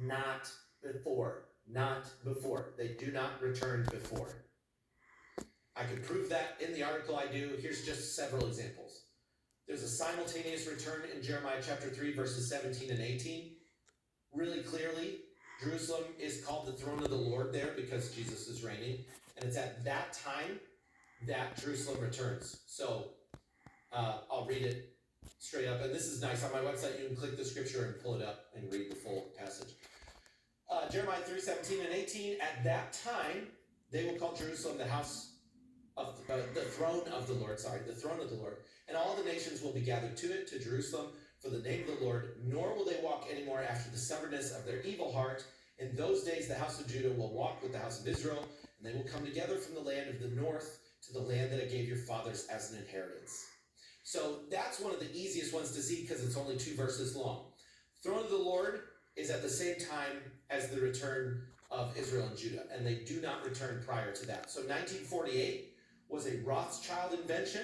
not before. Not before. They do not return before. I can prove that in the article I do. Here's just several examples. There's a simultaneous return in Jeremiah chapter 3, verses 17 and 18. Really clearly, Jerusalem is called the throne of the Lord there because Jesus is reigning. And it's at that time that Jerusalem returns. So I'll read it straight up. And this is nice. On my website, you can click the scripture and pull it up and read the full passage. Jeremiah 3, 17 and 18. At that time, they will call Jerusalem the house of the throne of the Lord. The throne of the Lord. And all the nations will be gathered to it, to Jerusalem, for the name of the Lord, nor will they walk anymore after the stubbornness of their evil heart. In those days, the house of Judah will walk with the house of Israel, and they will come together from the land of the north to the land that I gave your fathers as an inheritance. So that's one of the easiest ones to see because it's only 2 verses long. Throne of the Lord is at the same time as the return of Israel and Judah, and they do not return prior to that. So 1948 was a Rothschild invention.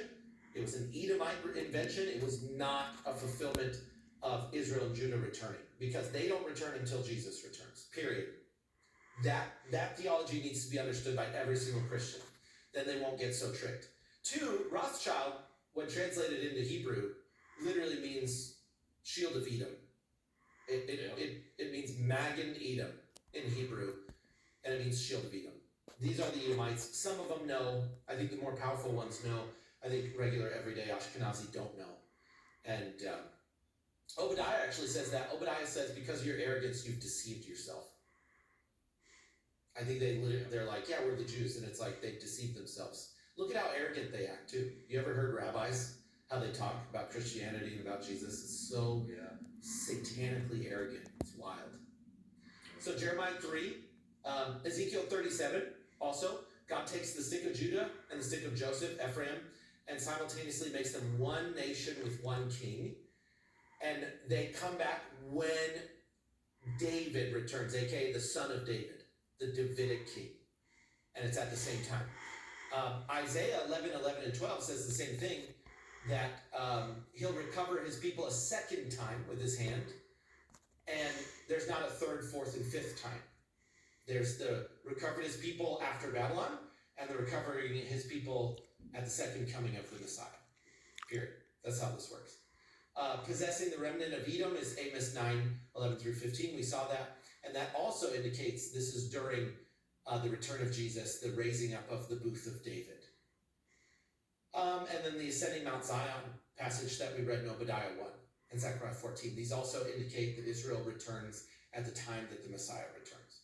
It was an Edomite invention. It was not a fulfillment of Israel and Judah returning because they don't return until Jesus returns, period. That theology needs to be understood by every single Christian. Then they won't get so tricked. 2, Rothschild, when translated into Hebrew, literally means shield of Edom. It means Magen Edom in Hebrew, and it means shield of Edom. These are the Edomites. Some of them know. I think the more powerful ones know. I think regular, everyday Ashkenazi don't know. And Obadiah actually says that. Obadiah says, because of your arrogance, you've deceived yourself. I think they're like, yeah, we're the Jews. And it's like they've deceived themselves. Look at how arrogant they act, too. You ever heard rabbis, how they talk about Christianity and about Jesus? It's so satanically arrogant. It's wild. So Jeremiah 3, Ezekiel 37, also, God takes the stick of Judah and the stick of Joseph, Ephraim, and simultaneously makes them one nation with one king. And they come back when David returns, aka the son of David, the Davidic king. And it's at the same time. Isaiah 11, 11, and 12 says the same thing, that he'll recover his people a second time with his hand. And there's not a third, fourth, and fifth time. There's the recovering his people after Babylon, and the recovering his people at the second coming of the Messiah. Period. That's how this works. Possessing the remnant of Edom is Amos 9, 11 through 15. We saw that. And that also indicates this is during the return of Jesus, the raising up of the booth of David. And then the ascending Mount Zion passage that we read in Obadiah 1 and Zechariah 14. These also indicate that Israel returns at the time that the Messiah returns.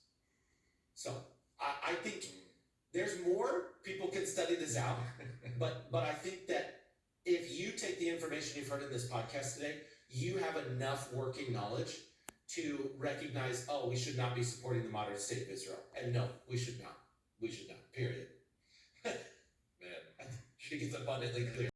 So I think there's more. People can study this out. But I think that if you take the information you've heard in this podcast today, you have enough working knowledge to recognize, oh, we should not be supporting the modern state of Israel. And no, we should not. We should not, period. Man, I think it's abundantly clear.